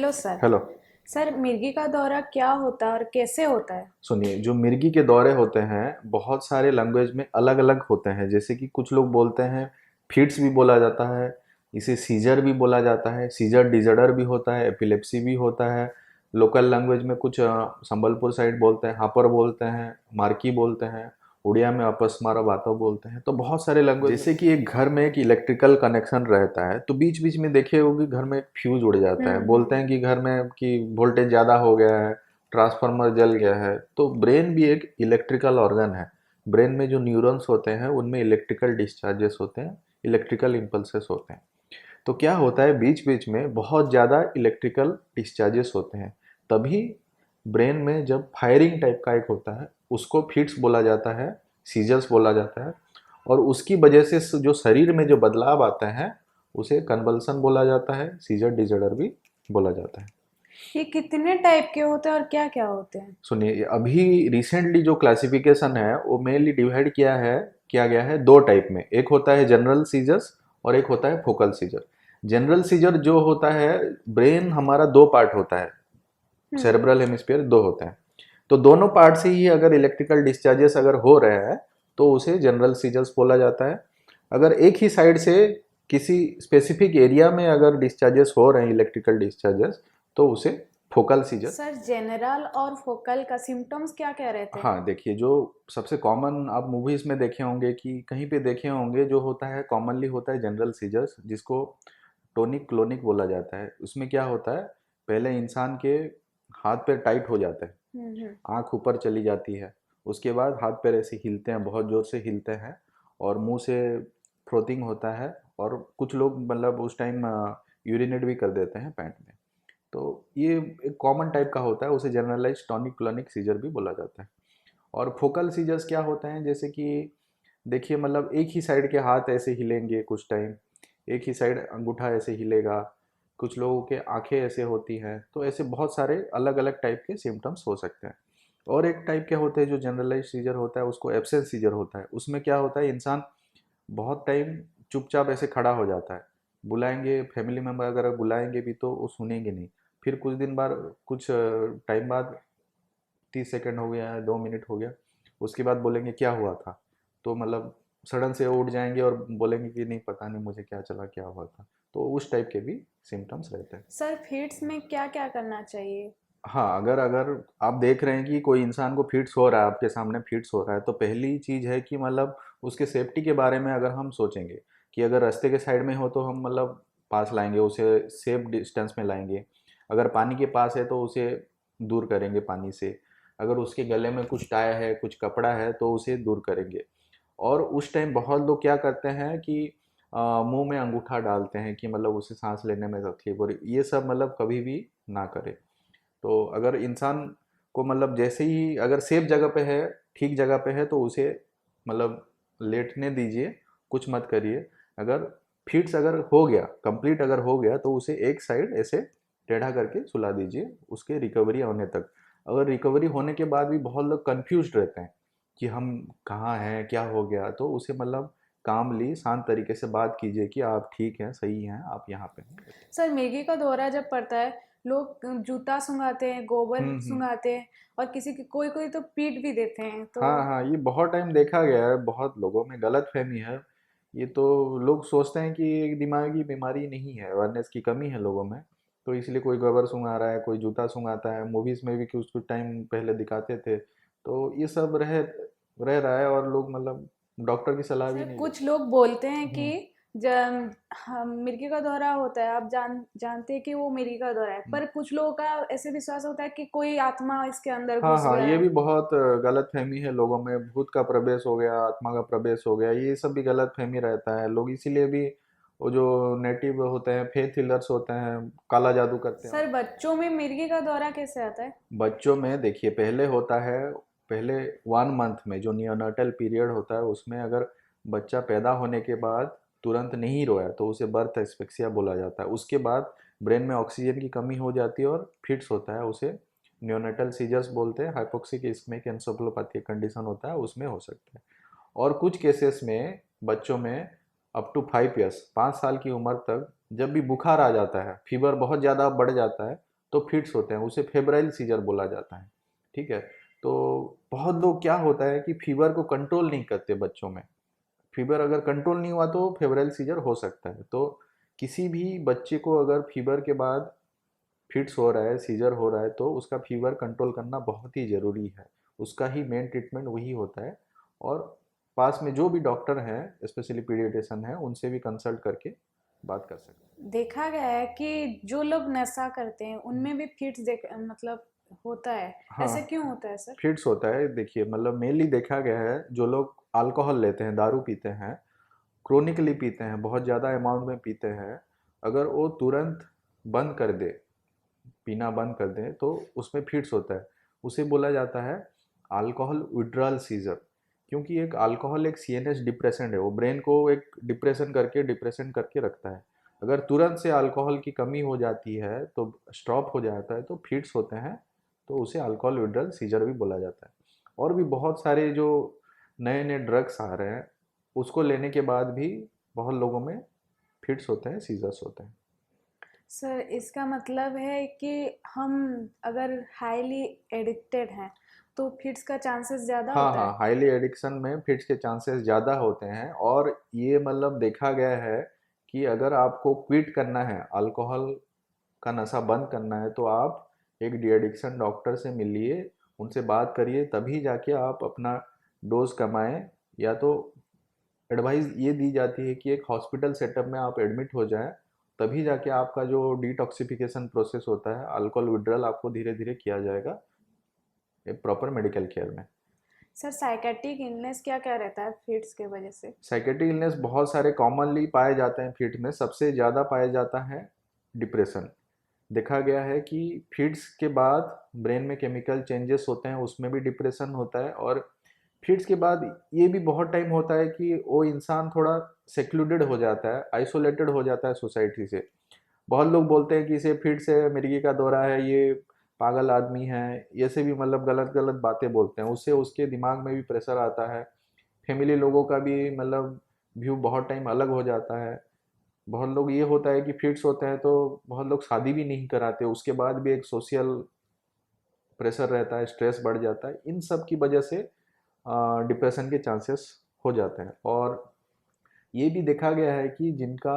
Hello sir. Hello. Sir, मिर्गी का दौरा क्या होता है और कैसे होता है? सुनिए, जो मिर्गी के दौरे होते हैं बहुत सारे लैंग्वेज में अलग अलग होते हैं। जैसे कि कुछ लोग बोलते हैं, फिट्स भी बोला जाता है, इसे सीजर भी बोला जाता है, सीजर डिजर्डर भी होता है, एपिलेप्सी भी होता है। लोकल लैंग्वेज में कुछ संबलपुर साइड बोलते हैं हापर बोलते हैं, मार्की बोलते हैं, उड़िया में अपस्मारा बातो बोलते हैं। तो बहुत सारे लैंग्वेज, जैसे कि एक घर में एक इलेक्ट्रिकल कनेक्शन रहता है तो बीच बीच में देखे होगे घर में एक फ्यूज उड़ जाता है। बोलते हैं कि घर में कि वोल्टेज ज़्यादा हो गया है, ट्रांसफार्मर जल गया है। तो ब्रेन भी एक इलेक्ट्रिकल ऑर्गन है। ब्रेन में जो न्यूरॉन्स होते हैं उनमें इलेक्ट्रिकल डिस्चार्जेस होते हैं, इलेक्ट्रिकल इम्पल्सेस होते हैं। तो क्या होता है, बीच बीच में बहुत ज़्यादा इलेक्ट्रिकल डिस्चार्जेस होते हैं। तभी ब्रेन में जब फायरिंग टाइप का एक होता है उसको फिट्स बोला जाता है, सीजर्स बोला जाता है। और उसकी वजह से जो शरीर में जो बदलाव आता है उसे कन्वल्सन बोला जाता है, सीजर डिजॉर्डर भी बोला जाता है। ये कितने टाइप के होते हैं और क्या क्या होते हैं? सुनिए, अभी रिसेंटली जो क्लासिफिकेशन है वो मेनली डिवाइड किया गया है दो टाइप में। एक होता है जनरल सीजर्स और एक होता है फोकल सीजर। जनरल सीजर जो होता है, ब्रेन हमारा दो पार्ट होता है, हम्म। सेरेब्रल हेमिस्फीयर दो होते हैं। तो दोनों पार्ट से ही अगर इलेक्ट्रिकल डिस्चार्जेस अगर हो रहे हैं तो उसे जनरल सीजर्स बोला जाता है। अगर एक ही साइड से किसी स्पेसिफिक एरिया में अगर डिस्चार्जेस हो रहे हैं इलेक्ट्रिकल डिस्चार्जेस तो उसे फोकल सीजर। सर, जनरल और फोकल का सिम्टम्स क्या क्या रहते हैं? हाँ, देखिए, जो सबसे कॉमन आप मूवीज में देखे होंगे कि कहीं पे देखे होंगे, जो होता है कॉमनली होता है जनरल सीजर्स, जिसको टोनिक क्लोनिक बोला जाता है। उसमें क्या होता है, पहले इंसान के हाथ पैर टाइट हो जाते हैं, हम्म। आंख ऊपर चली जाती है। उसके बाद हाथ पैर ऐसे हिलते हैं, बहुत जोर से हिलते हैं, और मुंह से फ्रोथिंग होता है। और कुछ लोग मतलब उस टाइम यूरिनेट भी कर देते हैं पैंट में। तो ये एक कॉमन टाइप का होता है, उसे जनरलाइज टॉनिक क्लोनिक सीजर भी बोला जाता है। और फोकल सीजर्स क्या होते हैं, जैसे कि देखिए, मतलब एक ही साइड के हाथ ऐसे हिलेंगे कुछ टाइम, एक ही साइड अंगूठा ऐसे हिलेगा, कुछ लोगों के आंखें ऐसे होती हैं। तो ऐसे बहुत सारे अलग अलग टाइप के सिम्टम्स हो सकते हैं। और एक टाइप क्या होते हैं जो जनरलाइज सीजर होता है, उसको एब्सेंट सीजर होता है। उसमें क्या होता है, इंसान बहुत टाइम चुपचाप ऐसे खड़ा हो जाता है। बुलाएंगे फैमिली मेम्बर अगर बुलाएंगे भी तो वो सुनेंगे नहीं। फिर कुछ दिन बाद, कुछ टाइम बाद, 30 सेकंड हो गया, 2 मिनट हो गया, उसके बाद बोलेंगे क्या हुआ था। तो मतलब सडन से उठ जाएंगे और बोलेंगे कि नहीं, पता नहीं मुझे क्या चला, क्या हुआ था। तो उस टाइप के भी सिम्टम्स रहते हैं। सर, फिट्स में क्या क्या करना चाहिए? हाँ, अगर अगर आप देख रहे हैं कि कोई इंसान को फिट्स हो रहा है, आपके सामने फिट्स हो रहा है, तो पहली चीज़ है कि मतलब उसके सेफ्टी के बारे में अगर हम सोचेंगे कि अगर रास्ते के साइड में हो तो हम मतलब पास लाएंगे, उसे सेफ डिस्टेंस में लाएंगे। अगर पानी के पास है तो उसे दूर करेंगे पानी से। अगर उसके गले में कुछ टाई है, कुछ कपड़ा है, तो उसे दूर करेंगे। और उस टाइम बहुत लोग क्या करते हैं कि मुंह में अंगूठा डालते हैं कि मतलब उसे सांस लेने में तकलीफ, और ये सब मतलब कभी भी ना करें। तो अगर इंसान को मतलब जैसे ही अगर सेफ जगह पे है, ठीक जगह पे है, तो उसे मतलब लेटने दीजिए, कुछ मत करिए। अगर फिट्स अगर हो गया, कंप्लीट अगर हो गया, तो उसे एक साइड ऐसे टेढ़ा करके सुला दीजिए उसके रिकवरी होने तक। अगर रिकवरी होने के बाद भी बहुत लोग कंफ्यूज रहते हैं कि हम कहाँ हैं, क्या हो गया, तो उसे मतलब कामली शांत तरीके से बात कीजिए कि आप ठीक हैं, सही हैं, आप यहाँ पे हैं। सर, मिर्गी का दौरा जब पड़ता है, लोग जूता सूंघाते हैं, गोबर हम्म। सूंघाते हैं, और किसी की कोई कोई तो पीट भी देते हैं तो। हाँ हाँ, ये बहुत टाइम देखा गया है, बहुत लोगों में गलत फहमी है। ये तो लोग सोचते हैं कि एक दिमागी बीमारी नहीं है, अवेयरनेस की कमी है लोगों में। तो इसलिए कोई गोबर सूंघा रहा है, कोई जूता सूंघाता है, मूवीज में भी कुछ कुछ टाइम पहले दिखाते थे। तो ये सब रह रहा है, और लोग मतलब डॉक्टर की सलाह भी सर, नहीं कुछ लेते। लोग बोलते हैं कि हम्म। जब मिर्गी का दौरा होता है, आप जानते हैं कि वो मिर्गी का दौरा है, हम्म। पर कुछ लोगों का ऐसे विश्वास होता है कि कोई आत्मा इसके अंदर हाँ घुस हाँ, गया ये है। भी बहुत गलत फहमी है लोगों में। भूत का प्रवेश हो गया, आत्मा का प्रवेश हो गया, ये सब भी गलत फहमी रहता है। लोग इसीलिए भी वो जो नेटिव होते हैं, फेथ हीलर्स होते हैं, काला जादू करते हैं। सर, बच्चों में मिर्गी का दौरा कैसे आता है? बच्चों में देखिए, पहले होता है, पहले 1 मंथ में जो नियोनाटल पीरियड होता है उसमें अगर बच्चा पैदा होने के बाद तुरंत नहीं रोया तो उसे बर्थ एस्फिक्सिया बोला जाता है। उसके बाद ब्रेन में ऑक्सीजन की कमी हो जाती है और फिट्स होता है, उसे नियोनाटल सीजर्स बोलते हैं। हाइपोक्सिक इस्केमिक एन्सेफेलोपैथी कंडीशन होता है, उसमें हो सकता है। और कुछ केसेस में बच्चों में अप टू 5 ईयर्स, 5 साल की उम्र तक, जब भी बुखार आ जाता है, फीवर बहुत ज़्यादा बढ़ जाता है, तो फिट्स होते हैं, उसे फेब्राइल सीजर बोला जाता है। ठीक है। तो बहुत लोग क्या होता है कि फीवर को कंट्रोल नहीं करते बच्चों में। फीवर अगर कंट्रोल नहीं हुआ तो फेब्राइल सीजर हो सकता है। तो किसी भी बच्चे को अगर फीवर के बाद फिट्स हो रहा है, सीजर हो रहा है, तो उसका फीवर कंट्रोल करना बहुत ही ज़रूरी है। उसका ही मेन ट्रीटमेंट वही होता है। और पास में जो भी डॉक्टर हैं, स्पेशली पीडियाट्रिशियन हैं, उनसे भी कंसल्ट करके बात कर सकते हैं। देखा गया है कि जो लोग नशा करते हैं उनमें भी फिट्स देख मतलब होता है। हाँ, ऐसा क्यों होता है सर? फिट्स होता है। देखिए मतलब मेनली देखा गया है, जो लोग अल्कोहल लेते हैं, दारू पीते हैं, क्रोनिकली पीते हैं, बहुत ज़्यादा अमाउंट में पीते हैं, अगर वो तुरंत बंद कर दे, पीना बंद कर दें, तो उसमें फिट्स होता है। उसे बोला जाता है अल्कोहल विड्रॉल सीजर। क्योंकि एक अल्कोहल एक सीएनएस डिप्रेसेंट है, वो ब्रेन को एक डिप्रेशन करके रखता है। अगर तुरंत से अल्कोहल की कमी हो जाती है, तो स्टॉप हो जाता है, तो फिट्स होते हैं। तो उसे अल्कोहल विड्रॉल सीजर भी बोला जाता है। और भी बहुत सारे जो नए नए ड्रग्स आ रहे हैं, उसको लेने के बाद भी बहुत लोगों में फिट्स होते हैं, सीजर्स होते हैं। सर इसका मतलब है कि हम अगर हाईली एडिक्टेड हैं तो फिट्स का चांसेस ज़्यादा हाँ होता हाँ, है। हाईली एडिक्शन में फिट्स के चांसेस ज़्यादा होते हैं। और ये मतलब देखा गया है कि अगर आपको क्विट करना है, अल्कोहल का नशा बंद करना है, तो आप एक डी एडिक्शन डॉक्टर से मिलिए, उनसे बात करिए, तभी जाके आप अपना डोज कमाएं। या तो एडवाइस ये दी जाती है कि एक हॉस्पिटल सेटअप में आप एडमिट हो जाएं, तभी जाके आपका जो डिटॉक्सिफिकेशन प्रोसेस होता है, अल्कोहल विड्रॉल आपको धीरे धीरे किया जाएगा एक प्रॉपर मेडिकल केयर में। सर साइकेट्रिक इलनेस क्या क्या रहता है फिट्स के वजह से? साइकेट्रिक इलनेस बहुत सारे कॉमनली पाए जाते हैं फिट्स में। सबसे ज़्यादा पाया जाता है डिप्रेशन। देखा गया है कि फिट्स के बाद ब्रेन में केमिकल चेंजेस होते हैं, उसमें भी डिप्रेशन होता है। और फिट्स के बाद ये भी बहुत टाइम होता है कि वो इंसान थोड़ा सेक्लूडेड हो जाता है, आइसोलेटेड हो जाता है सोसाइटी से। बहुत लोग बोलते हैं कि इसे फिट्स है, मिर्गी का दौरा है, ये पागल आदमी है, ये से भी मतलब गलत गलत बातें बोलते हैं। उससे उसके दिमाग में भी प्रेशर आता है। फैमिली लोगों का भी मतलब व्यू बहुत टाइम अलग हो जाता है। बहुत लोग ये होता है कि फिट्स होते हैं तो बहुत लोग शादी भी नहीं कराते, उसके बाद भी एक सोशल प्रेशर रहता है, स्ट्रेस बढ़ जाता है। इन सब की वजह से डिप्रेशन के चांसेस हो जाते हैं। और ये भी देखा गया है कि जिनका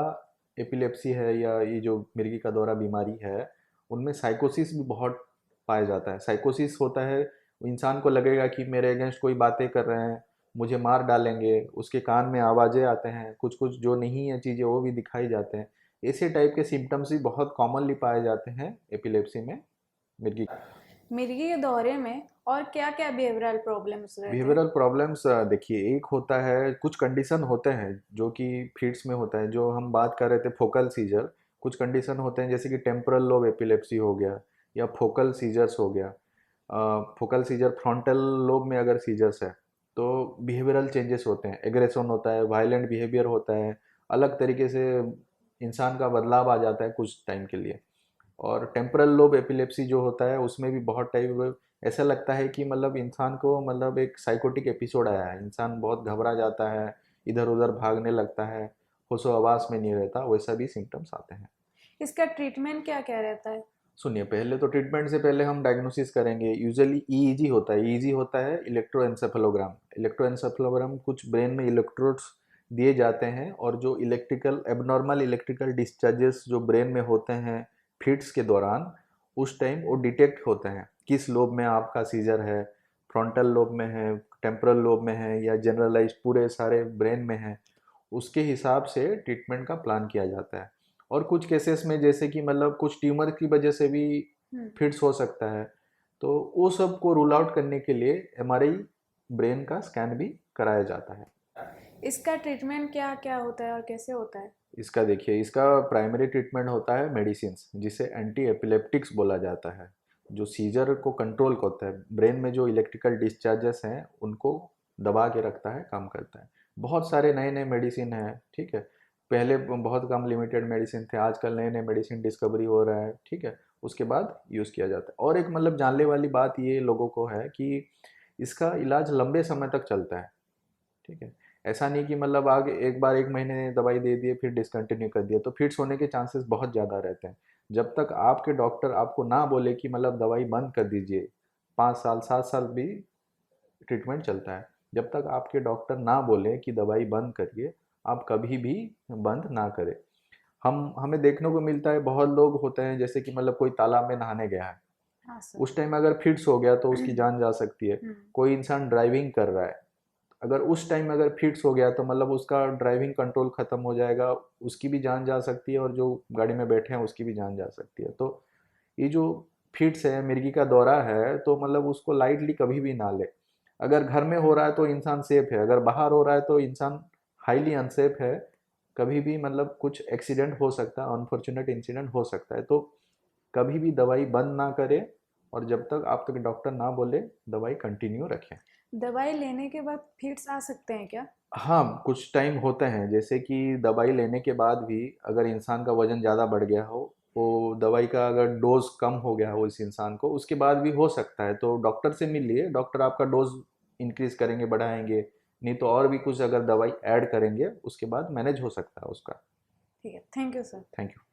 एपिलेप्सी है या ये जो मिर्गी का दौरा बीमारी है, उनमें साइकोसिस भी बहुत पाया जाता है। साइकोसिस होता है, इंसान को लगेगा कि मेरे अगेंस्ट कोई बातें कर रहे हैं, मुझे मार डालेंगे, उसके कान में आवाज़ें आते हैं, कुछ कुछ जो नहीं है चीज़ें वो भी दिखाई जाते हैं। ऐसे टाइप के सिम्टम्स भी बहुत कॉमनली पाए जाते हैं एपिलेप्सी में, मिर्गी। मिर्गी के दौरे में और क्या क्या बिहेवियरल प्रॉब्लम्स रहते हैं? बिहेवियरल प्रॉब्लम्स देखिए, एक होता है, कुछ कंडीशन होते हैं जो कि फिट्स में होता है, जो हम बात कर रहे थे फोकल सीजर। कुछ कंडीशन होते हैं जैसे कि टेम्पोरल लोब एपिलेप्सी हो गया, या फोकल सीजर्स हो गया। फोकल सीजर फ्रंटल लोब में अगर सीजर्स है, तो बिहेवियरल चेंजेस होते हैं, एग्रेशन होता है, वायलेंट बिहेवियर होता है, अलग तरीके से इंसान का बदलाव आ जाता है कुछ टाइम के लिए। और टेम्पोरल लोब एपिलेप्सी जो होता है, उसमें भी बहुत टाइप ऐसा लगता है कि मतलब इंसान को मतलब एक साइकोटिक एपिसोड आया है, इंसान बहुत घबरा जाता है, इधर उधर भागने लगता है, होशो हवास में नहीं रहता, वैसा भी सिम्टम्स आते हैं। इसका ट्रीटमेंट क्या क्या रहता है? सुनिए, पहले तो ट्रीटमेंट से पहले हम डायग्नोसिस करेंगे। यूजुअली ईईजी होता है। ईईजी होता है इलेक्ट्रोएन्सेफेलोग्राम। इलेक्ट्रोएन्सेफेलोग्राम कुछ ब्रेन में इलेक्ट्रोड्स दिए जाते हैं, और जो इलेक्ट्रिकल एबनॉर्मल इलेक्ट्रिकल डिस्चार्जेस जो ब्रेन में होते हैं फिट्स के दौरान, उस टाइम वो डिटेक्ट होते हैं किस लोब में आपका सीजर है, फ्रंटल लोब में है, टेम्पोरल लोब में है, या जनरलाइज्ड पूरे सारे ब्रेन में है। उसके हिसाब से ट्रीटमेंट का प्लान किया जाता है। और कुछ केसेस में जैसे कि मतलब कुछ ट्यूमर की वजह से भी हम्म। फिट्स हो सकता है, तो वो सब को रूल आउट करने के लिए एमआरआई ब्रेन का स्कैन भी कराया जाता है। इसका ट्रीटमेंट क्या क्या होता है और कैसे होता है? इसका देखिए, इसका प्राइमरी ट्रीटमेंट होता है मेडिसिन, जिसे एंटी एपिलेप्टिक्स बोला जाता है, जो सीजर को कंट्रोल करता है, ब्रेन में जो इलेक्ट्रिकल डिस्चार्जेस हैं उनको दबा के रखता है, काम करता है। बहुत सारे नए नए मेडिसिन हैं, ठीक है। पहले बहुत कम लिमिटेड मेडिसिन थे, आजकल नए नए मेडिसिन डिस्कवरी हो रहा है, ठीक है। उसके बाद यूज़ किया जाता है। और एक मतलब जानने वाली बात ये लोगों को है कि इसका इलाज लंबे समय तक चलता है, ठीक है। ऐसा नहीं कि मतलब आगे एक बार एक महीने दवाई दे दिए फिर डिसकंटिन्यू कर दिया, तो फिट्स होने के चांसेस बहुत ज़्यादा रहते हैं। जब तक आपके डॉक्टर आपको ना बोले कि मतलब दवाई बंद कर दीजिए, 5 साल 7 साल भी ट्रीटमेंट चलता है, जब तक आपके डॉक्टर ना बोले कि दवाई बंद करिए, आप कभी भी बंद ना करें। हमें देखने को मिलता है बहुत लोग होते हैं, जैसे कि मतलब कोई तालाब में नहाने गया है, हाँ सर। उस टाइम अगर फिट्स हो गया तो उसकी जान जा सकती है। कोई इंसान ड्राइविंग कर रहा है, अगर उस टाइम अगर फिट्स हो गया तो मतलब उसका ड्राइविंग कंट्रोल खत्म हो जाएगा, उसकी भी जान जा सकती है और जो गाड़ी में बैठे हैं उसकी भी जान जा सकती है। तो ये जो फिट्स है, मिर्गी का दौरा है, तो मतलब उसको लाइटली कभी भी ना ले। अगर घर में हो रहा है तो इंसान सेफ है, अगर बाहर हो रहा है तो इंसान हाईली अनसेफ है। कभी भी मतलब कुछ एक्सीडेंट हो सकता है, अनफॉर्चुनेट इंसिडेंट हो सकता है। तो कभी भी दवाई बंद ना करें, और जब तक आप तक डॉक्टर ना बोले दवाई कंटिन्यू रखें। दवाई लेने के बाद फिट्स आ सकते हैं क्या? हाँ, कुछ टाइम होते हैं, जैसे कि दवाई लेने के बाद भी अगर इंसान का वजन ज़्यादा बढ़ गया हो, वो दवाई का अगर डोज कम हो गया हो इस इंसान को, उसके बाद भी हो सकता है। तो डॉक्टर से मिलिए, डॉक्टर आपका डोज इंक्रीज करेंगे, बढ़ाएंगे, नहीं तो और भी कुछ अगर दवाई ऐड करेंगे उसके बाद मैनेज हो सकता है उसका। ठीक है, thank you sir. Thank you.